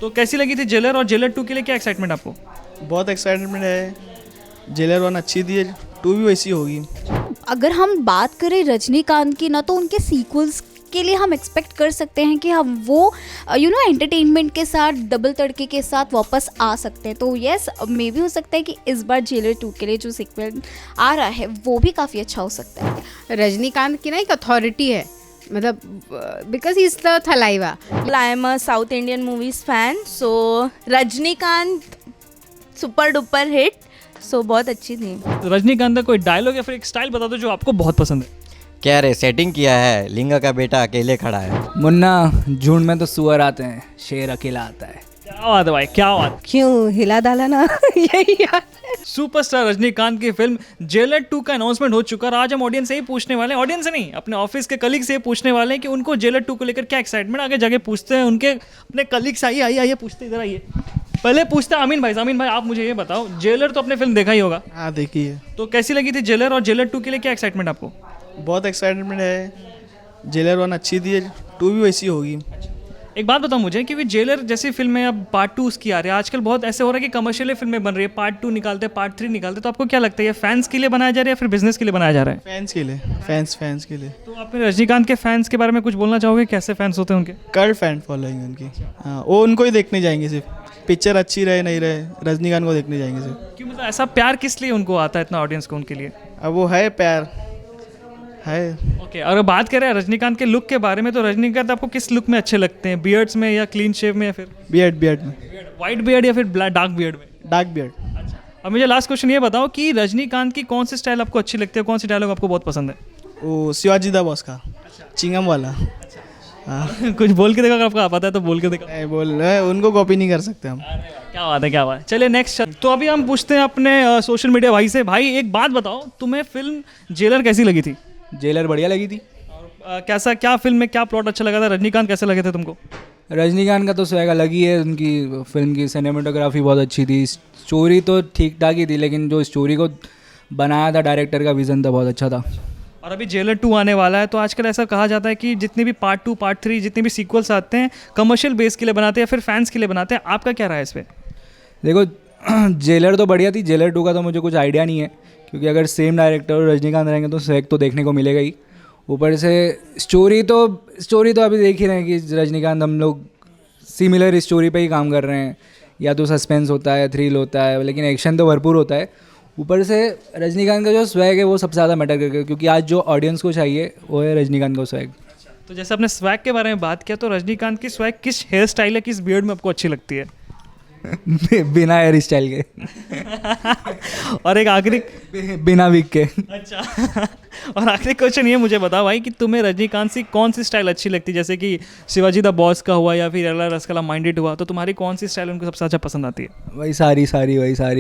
तो कैसी लगी थी जेलर, और जेलर 2 के लिए क्या एक्साइटमेंट आपको? बहुत एक्साइटमेंट है। जेलर 1 अच्छी थी, 2 भी वैसी होगी। अगर हम बात करें रजनीकांत की ना, तो उनके सीक्वल्स के लिए हम एक्सपेक्ट कर सकते हैं कि हम वो एंटरटेनमेंट के साथ, डबल तड़के के साथ वापस आ सकते हैं। तो यस, मे भी हो सकता है कि इस बार जेलर 2 के लिए जो सीक्वल आ रहा है वो भी काफ़ी अच्छा हो सकता है। रजनीकांत की ना एक अथॉरिटी है, मतलब because he is the Thalaiva. I am a south Indian movies fan, so Rajinikanth super duper hit, so बहुत अच्छी थी। तो रजनीकांत का कोई डायलॉग या फिर एक स्टाइल बता दो जो आपको बहुत पसंद है। क्या रे सेटिंग किया है, लिंगा का बेटा अकेले खड़ा है। मुन्ना, झुंड में तो सुअर आते हैं, शेर अकेला आता है। क्या बात है भाई, क्या बात। क्यों हिला डाला ना यही यार। सुपरस्टार रजनीकांत की फिल्म जेलर 2 का अनाउंसमेंट हो चुका है। आज हम ऑडियंस से ही पूछने वाले हैं, ऑडियंस से नहीं, अपने ऑफिस के कलीग से ही पूछने वाले हैं कि उनको जेलर 2 को लेकर क्या एक्साइटमेंट। आगे जाके पूछते हैं उनके अपने कलीग्स। आइए पूछते, इधर आइए। पहले पूछते हैं अमीन भाई, आप मुझे ये बताओ, जेलर तो अपने फिल्म देखा ही होगा। हाँ देखी है। तो कैसी लगी थी जेलर, और जेलर 2 के लिए क्या एक्साइटमेंट आपको? बहुत एक्साइटमेंट है। जेलर 1 अच्छी थी, 2 भी वैसी होगी। एक बात बताओ मुझे कि जेलर जैसी फिल्में अब पार्ट 2 उसकी आ रही है। आजकल बहुत ऐसे हो रहा है कि कमर्शियल फिल्में बन रही है, पार्ट 2 निकालते हैं, पार्ट 3 निकालते हैं। तो आपको क्या लगता है, ये फैंस के लिए बनाया जा रहा है या फिर बिजनेस के लिए बनाया जा रहा है? फैंस के लिए, फैंस के लिए। तो आप रजनीकांत के फैंस के बारे में कुछ बोलना चाहोगे? कैसे फैंस होते हैं उनके? कर्ड फैन फॉलोइंग उनकी। हाँ, वो उनको ही देखने जाएंगे, सिर्फ पिक्चर अच्छी रहे नहीं रहे, रजनीकांत को देखने जाएंगे सिर्फ। क्यों, मतलब ऐसा प्यार किस लिए उनको आता है इतना ऑडियंस को उनके लिए? अब वो है प्यार है। ओके, अगर बात करें रजनीकांत के लुक के बारे में, तो रजनीकांत आपको किस लुक में अच्छे लगते हैं? बियर्ड्स में या क्लीन शेव में या फिर बियर्ड में। वाइट बियर्ड या फिर डार्क बियर्ड में? Dark beard. अब मुझे लास्ट क्वेश्चन ये बताओ कि रजनीकांत की कौन सी स्टाइल आपको अच्छी लगती है, कौन सी डायलॉग आपको बहुत पसंद है? वो शिवाजी दा बॉस का चिंगम वाला। हाँ कुछ बोल के देखो, अगर आपको आता है तो बोल के देखो। नहीं बोल रहे, उनको कॉपी नहीं कर सकते हम। क्या बात है, क्या बात है। चलिए नेक्स्ट। तो अभी हम पूछते हैं अपने सोशल मीडिया भाई से। भाई एक बात बताओ, तुम्हें फिल्म जेलर कैसी लगी थी? जेलर बढ़िया लगी थी। कैसा, क्या फिल्म में क्या प्लॉट अच्छा लगा था? रजनीकांत कैसे लगे थे तुमको? रजनीकांत का तो स्वैग अलग ही है, उनकी फिल्म की सिनेमेटोग्राफी बहुत अच्छी थी, स्टोरी तो ठीक ठाक ही थी, लेकिन जो स्टोरी को बनाया था डायरेक्टर का विज़न था बहुत अच्छा था। और अभी जेलर 2 आने वाला है, तो आजकल ऐसा कहा जाता है कि जितने भी पार्ट 2, पार्ट 3, जितने भी सीक्वल्स आते हैं कमर्शियल बेस के लिए बनाते हैं या फिर फैंस के लिए बनाते हैं। आपका क्या राय है इस पर? देखो, जेलर तो बढ़िया थी, जेलर 2 का तो मुझे कुछ आइडिया नहीं है, क्योंकि अगर सेम डायरेक्टर और रजनीकांत रहेंगे तो स्वैग तो देखने को मिलेगा ही। ऊपर से स्टोरी तो अभी देख ही रहे हैं कि रजनीकांत, हम लोग सिमिलर स्टोरी पे ही काम कर रहे हैं, या तो सस्पेंस होता है, थ्रिल होता है, लेकिन एक्शन तो भरपूर होता है। ऊपर से रजनीकांत का जो स्वैग है वो सबसे ज़्यादा मैटर करता है, क्योंकि आज जो ऑडियंस को चाहिए वो है रजनीकांत का स्वैग। तो जैसे आपने स्वैग के बारे में बात किया, तो रजनीकांत की स्वैग किस हेयर स्टाइल है, किस बियर्ड में आपको अच्छी लगती है? बिना हेयर स्टाइल के और एक आखिरी, बिना विग के। अच्छा और आखिरी क्वेश्चन ये मुझे बताओ भाई कि तुम्हें रजनीकांत से कौन सी स्टाइल अच्छी लगती है? जैसे कि शिवाजी द बॉस का हुआ या फिर एला रसकला माइंडेड हुआ, तो तुम्हारी कौन सी स्टाइल उनको सबसे अच्छा पसंद आती है? वही सारी,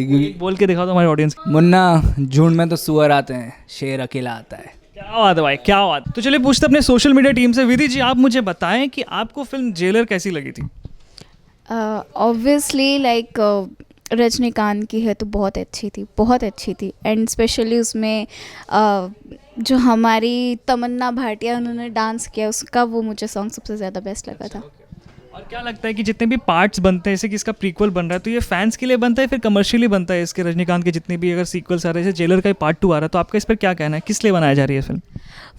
क्योंकि बोल के दिखाओ तो हमारे ऑडियंस। मुन्ना, झुंड में तो सुअर आते हैं, शेर अकेला आता है। क्या बात है भाई, क्या बात। तो चलिए पूछते अपने सोशल मीडिया टीम से। विधि जी, आप मुझे बताएं कि आपको फिल्म जेलर कैसी लगी थी? ऑब्वियसली लाइक रजनीकांत की है तो बहुत अच्छी थी एंड स्पेशली उसमें जो हमारी तमन्ना भाटिया उन्होंने डांस किया उसका, वो मुझे सॉन्ग सबसे ज़्यादा बेस्ट लगा था। और क्या लगता है कि जितने भी पार्ट्स बनते हैं, जैसे कि इसका प्रीक्वल बन रहा है, तो ये फैंस के लिए बनता है फिर कमर्शियली बनता है? इसके रजनीकांत के जितने भी अगर सीक्वल्स आ रहे हैं, जैसे जेलर का पार्ट 2 आ रहा है, तो आपका इस पर क्या कहना है, किस लिए बनाया जा रही है फिल्म?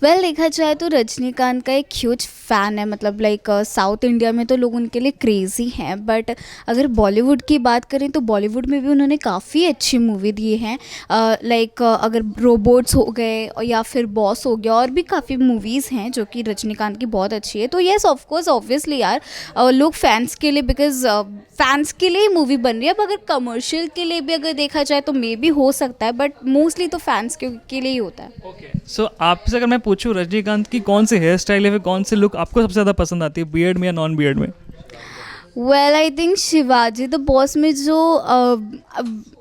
वेल देखा जाए तो रजनीकांत का एक ह्यूज फ़ैन है, मतलब लाइक साउथ इंडिया में तो लोग उनके लिए क्रेज़ी हैं, बट अगर बॉलीवुड की बात करें तो बॉलीवुड में भी उन्होंने काफ़ी अच्छी मूवी दी हैं। लाइक अगर रोबोट्स हो गए या फिर बॉस हो गया, और भी काफ़ी मूवीज़ हैं जो कि रजनीकांत की बहुत अच्छी है। तो येस ऑफकोर्स ऑब्वियसली यार, लोग फैंस के लिए, बिकॉज फैंस के लिए ही मूवी बन रही है। अब अगर कमर्शियल के लिए भी अगर देखा जाए तो मे भी हो सकता है, बट मोस्टली तो फैंस के लिए ही होता है। ओके, सो आपसे अगर मैं पूछूं रजनीकांत की कौन सी हेयर स्टाइल है, फिर कौन से लुक आपको सबसे ज़्यादा पसंद आती है, बियर्ड में या नॉन बियर्ड में? Well I think Shivaji the boss में जो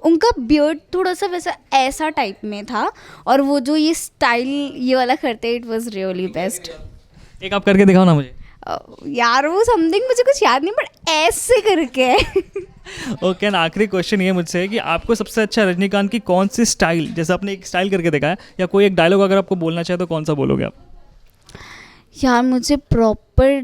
उनका बियर्ड थोड़ा सा वैसा ऐसा टाइप में था, और वो जो ये स्टाइल ये वाला करते, इट वाज रियली बेस्ट। एक आप करके दिखाओ ना मुझे। यार वो समथिंग मुझे कुछ याद नहीं, बट ऐसे करके ओके, ना आखिरी क्वेश्चन ये मुझसे है कि आपको सबसे अच्छा रजनीकांत की कौन सी स्टाइल, जैसे आपने एक स्टाइल करके देखा है, या कोई एक डायलॉग अगर आपको बोलना चाहे तो कौन सा बोलोगे आप? यार मुझे प्रॉपर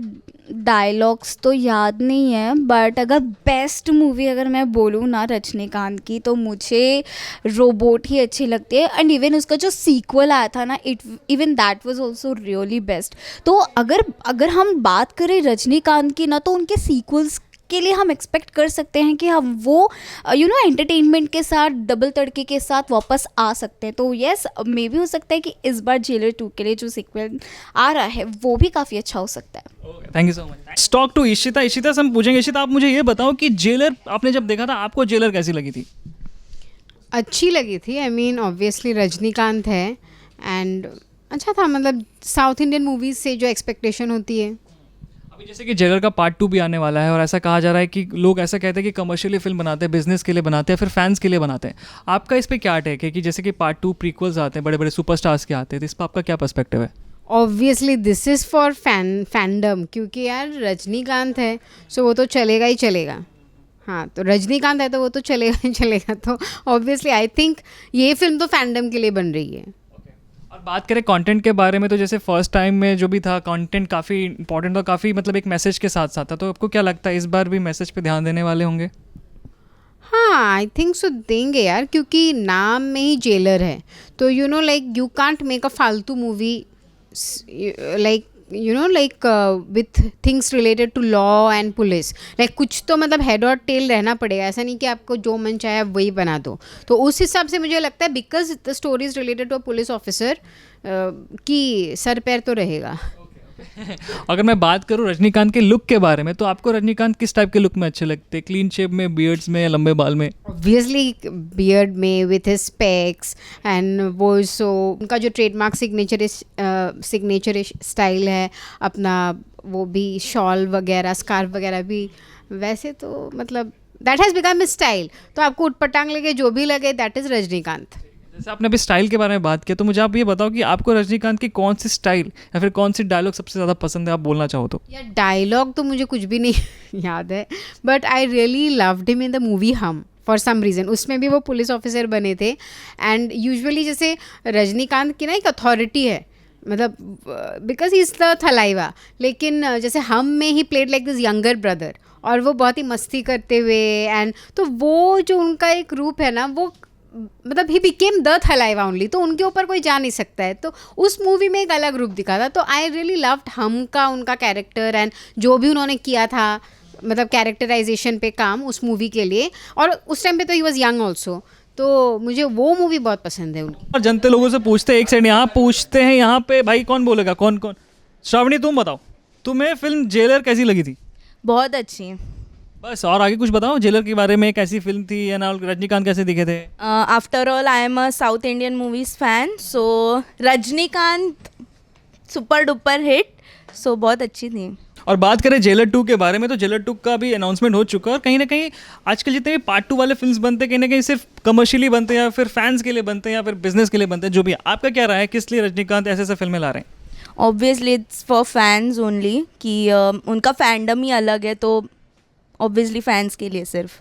डायलॉग्स तो याद नहीं है, बट अगर बेस्ट मूवी अगर मैं बोलूँ ना रजनीकांत की, तो मुझे रोबोट ही अच्छी लगती है. एंड इवन उसका जो सीक्वल आया था ना, even that was also really best. तो अगर हम बात करें रजनीकांत की ना, तो उनके सीक्वल्स के लिए हम एक्सपेक्ट कर सकते हैं कि हम वो एंटरटेनमेंट के साथ, डबल तड़के के साथ वापस आ सकते हैं. तो येस, मे भी हो सकता है कि इस बार जेलर 2 के लिए जो सीक्वल आ रहा है वो भी काफ़ी अच्छा हो सकता है. Thank you so much. Talk to Ishita. Ishita से हम पूछेंगे, इशिता आप मुझे ये बताओ कि जेलर आपने जब देखा था, आपको जेलर कैसी लगी थी? अच्छी लगी थी. आई मीन ऑब्वियसली रजनीकांत है एंड अच्छा था. मतलब साउथ इंडियन मूवीज़ से जो एक्सपेक्टेशन होती है. अभी जैसे कि जेलर का पार्ट 2 भी आने वाला है और ऐसा कहा जा रहा है कि लोग ऐसा कहते हैं कि कमर्शियली फिल्म बनाते हैं, बिजनेस के लिए बनाते हैं, फिर फैंस के लिए बनाते हैं. आपका इस पे क्या टेक है कि जैसे कि पार्ट 2 प्रीक्वल्स आते हैं, बड़े बड़े सुपरस्टार्स के आते हैं, तो इस पर आपका क्या पर्सपेक्टिव है? Obviously this is for fandom, क्योंकि यार रजनीकांत है सो वो तो चलेगा ही चलेगा. हाँ, तो रजनीकांत है तो वो तो चलेगा ही चलेगा. तो ऑब्वियसली आई थिंक ये फिल्म तो फैंडम के लिए बन रही है. और बात करें कंटेंट के बारे में, तो जैसे फर्स्ट टाइम में जो भी था कंटेंट काफ़ी इंपॉर्टेंट था, काफ़ी मतलब एक मैसेज के साथ साथ था. तो आपको क्या लगता है इस बार भी मैसेज पे ध्यान देने वाले होंगे? हाँ, आई थिंक सो देंगे यार, क्योंकि नाम में ही जेलर है. तो like you can't make a फालतू movie like with things related to law and police. like कुछ तो मतलब हेड और टेल रहना पड़ेगा. ऐसा नहीं कि आपको जो मन चाहे वही बना दो. तो उस हिसाब से मुझे लगता है because the story is related to a police officer की सर पैर तो रहेगा. अगर मैं बात करूँ रजनीकांत के लुक के बारे में, तो आपको रजनीकांत किस टाइप के लुक में अच्छे लगते हैं? क्लीन शेप में, बियर्ड्स में, या लंबे बाल में? ऑब्वियसली बियर्ड में विथ हिज स्पेक्स एंड वो सो उनका जो ट्रेडमार्क सिग्नेचर स्टाइल है अपना, वो भी शॉल वगैरह, स्कार्फ वगैरह भी वैसे तो मतलब दैट हैज़ बिकम स्टाइल. तो आपको उटपटांग लगे जो भी लगे, दैट इज़ रजनीकांत. जैसे आपने अभी स्टाइल के बारे में बात किया, तो मुझे आप ये बताओ कि आपको रजनीकांत की कौन सी स्टाइल या फिर कौन सी डायलॉग सबसे ज़्यादा पसंद है, आप बोलना चाहो तो? या डायलॉग तो मुझे कुछ भी नहीं याद है, but I really loved him in the movie हम फॉर सम रीज़न. उसमें भी वो पुलिस ऑफिसर बने थे. एंड यूजुअली जैसे रजनीकांत की ना एक अथॉरिटी है, मतलब because he is the Thalaiva. लेकिन जैसे हम में he played like this younger brother, और वो बहुत ही मस्ती करते हुए. एंड तो वो जो उनका एक रूप है ना, वो मतलब he became the Thalaiva only. तो उनके ऊपर कोई जा नहीं सकता है. तो उस मूवी में एक अलग रूप दिखा था. तो आई रियली लव्ड हम का उनका कैरेक्टर एंड जो भी उन्होंने किया था, मतलब कैरेक्टराइजेशन पे काम उस मूवी के लिए. और उस टाइम पे तो ही वॉज यंग ऑल्सो. तो मुझे वो मूवी बहुत पसंद है उनकी. और जनते लोगों से पूछते हैं, एक साइड यहाँ पूछते हैं, यहाँ पे भाई कौन बोलेगा? कौन? श्रावणी तुम बताओ, तुम्हें फिल्म जेलर कैसी लगी थी? बहुत अच्छी. बस, और आगे कुछ बताओ जेलर के बारे में. कैसी फिल्म थी, या ना रजनीकांत कैसे दिखे थे? After all I am a south Indian movies fan, so Rajinikanth super duper hit. So बहुत अच्छी थी. और बात करें जेलर 2 के बारे में, तो जेलर 2 का भी अनाउंसमेंट हो चुका है. और कहीं ना कहीं आजकल जितने भी पार्ट 2 वाले फिल्म्स बनते हैं, कहीं ना कहीं सिर्फ कमर्शियली बनते हैं, या फिर फैंस के लिए बनते हैं, या फिर बिजनेस के लिए बनते हैं. जो भी, आपका क्या राय है, किस लिए रजनीकांत ऐसे ऐसे फिल्में ला रहे हैं? Obviously it's for fans only, कि उनका फैंडम ही अलग है. तो ऑब्वियसली फैंस के लिए सिर्फ.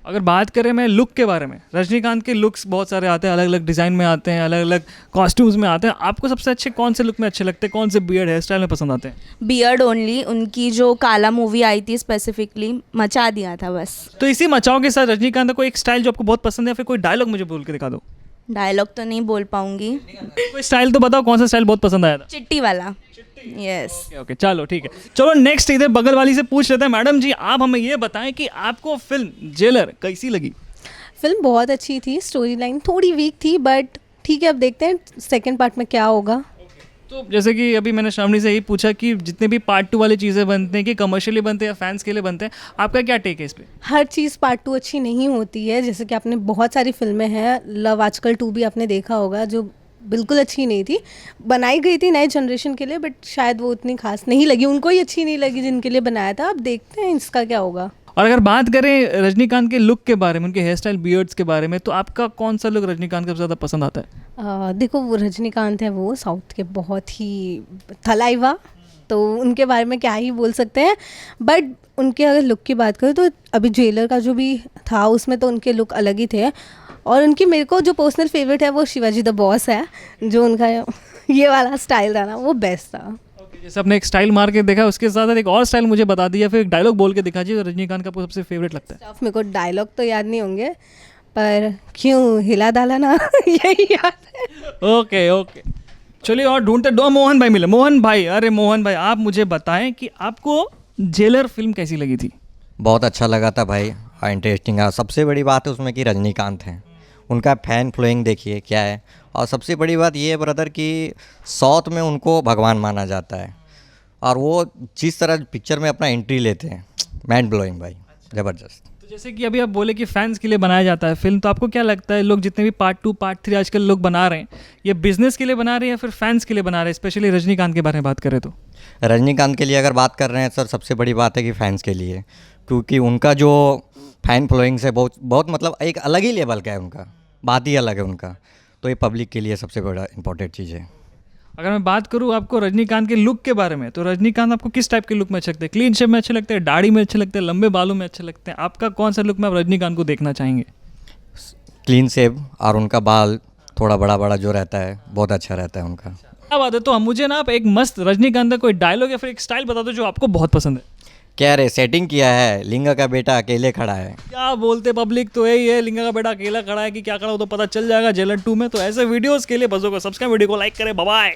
अगर बात करें मैं लुक के बारे में, रजनीकांत के लुक्स बहुत सारे आते हैं, अलग अलग डिज़ाइन में आते हैं, अलग अलग कॉस्ट्यूम्स में आते हैं. आपको सबसे अच्छे कौन से लुक में अच्छे लगते हैं, कौन से बियर्ड हेयर स्टाइल में पसंद आते हैं? Beard only. उनकी जो काला मूवी आई थी स्पेसिफिकली, मचा दिया था बस. तो इसी मचाओ के साथ रजनीकांत का कोई एक स्टाइल जो आपको बहुत पसंद है, या फिर कोई डायलॉग मुझे बोल के दिखा दो. डायलॉग तो नहीं बोल पाऊंगी. कोई स्टाइल तो बताओ, कौन सा स्टाइल बहुत पसंद आया था? चिट्टी वाला. यस. ओके, चलो ठीक है. चलो नेक्स्ट इधर बगल वाली से पूछ लेते हैं. मैडम जी, आप हमें ये बताएं कि आपको फिल्म जेलर कैसी लगी? फिल्म बहुत अच्छी थी. स्टोरी लाइन थोड़ी वीक थी, बट ठीक है, अब देखते हैं सेकंड पार्ट में क्या होगा. तो जैसे कि अभी मैंने श्रावणी से यही पूछा कि जितने भी पार्ट 2 वाली चीज़ें बनते हैं, कि कमर्शियली बनते हैं या फैंस के लिए बनते हैं, आपका क्या टेक है इस पे? हर चीज़ पार्ट 2 अच्छी नहीं होती है. जैसे कि आपने बहुत सारी फिल्में हैं, लव आजकल 2 भी आपने देखा होगा, जो बिल्कुल अच्छी नहीं थी. बनाई गई थी नए जनरेशन के लिए, बट शायद वो उतनी खास नहीं लगी. उनको ही अच्छी नहीं लगी जिनके लिए बनाया था. अब देखते हैं इसका क्या होगा. और अगर बात करें रजनीकांत के लुक के बारे में, उनके हेयर स्टाइल, बियर्ड्स के बारे में, तो आपका कौन सा लुक रजनीकांत का सबसे ज़्यादा पसंद आता है? देखो, वो रजनीकांत है, वो साउथ के बहुत ही थलाइवा, तो उनके बारे में क्या ही बोल सकते हैं. बट उनके अगर लुक की बात करें तो अभी जेलर का जो भी था उसमें तो उनके लुक अलग ही थे. और उनकी मेरे को जो पर्सनल फेवरेट है वो शिवाजी द बॉस है. जो उनका ये वाला स्टाइल था ना, वो बेस्ट था. जैसे आपने एक स्टाइल मार के देखा, उसके साथ साथ एक और स्टाइल मुझे बता दिया, फिर एक डायलॉग बोल के दिखा जी रजनीकांत का आपको सबसे फेवरेट लगता है। स्टफ मेरे को डायलॉग तो याद नहीं होंगे, पर क्यों हिला डाला ना यही याद है। ओके ओके, चलिए और ढूंढते दो मोहन भाई मिले। मोहन भाई, अरे मोहन भाई आप मुझे बताएं कि आपको जेलर फिल्म कैसी लगी थी? बहुत अच्छा लगा था भाई, इंटरेस्टिंग है। सबसे बड़ी बात है उसमें कि रजनीकांत हैं, उनका फैन फॉलोइंग देखिए क्या है। और सबसे बड़ी बात ये है ब्रदर कि साउथ में उनको भगवान माना जाता है, और वो जिस तरह पिक्चर में अपना एंट्री लेते हैं, माइंड ब्लोइंग भाई, ज़बरदस्त। तो जैसे कि अभी आप बोले कि फैंस के लिए बनाया जाता है फिल्म, तो आपको क्या लगता है लोग जितने भी पार्ट 2 पार्ट 3 आजकल लोग बना रहे हैं, ये बिजनेस के लिए बना रहे हैं या फिर फैंस के लिए बना रहे हैं? स्पेशली रजनीकांत के बारे में बात करें तो रजनीकांत के लिए अगर बात कर रहे हैं सर, सबसे बड़ी बात है कि फैंस के लिए, क्योंकि उनका जो फैन फॉलोइंग से बहुत बहुत मतलब एक अलग ही लेवल का है, उनका बात ही अलग है उनका। तो ये पब्लिक के लिए सबसे बड़ा इंपॉर्टेंट चीज़ है। अगर मैं बात करूँ आपको रजनीकांत के लुक के बारे में, तो रजनीकांत आपको किस टाइप के लुक में अच्छे लगते हैं? क्लीन शेप में अच्छे लगते हैं, दाढ़ी में अच्छे लगते हैं, लंबे बालों में अच्छे लगते हैं? आपका कौन सा लुक में आप रजनीकांत को देखना चाहेंगे? क्लीन शेव, और उनका बाल थोड़ा बड़ा बड़ा जो रहता है बहुत अच्छा रहता है उनका। क्या बात है। तो हम मुझे ना आप एक मस्त रजनीकांत का कोई डायलॉग या फिर एक स्टाइल बता दो जो आपको बहुत पसंद है। क्या रे सेटिंग किया है, लिंगा का बेटा अकेले खड़ा है। क्या बोलते पब्लिक, तो यही है, लिंगा का बेटा अकेला खड़ा है कि क्या खड़ा हो तो पता चल जाएगा जेलर 2 में। तो ऐसे वीडियोस के लिए बजो को सब्सक्राइब, वीडियो को लाइक करें। Bye bye.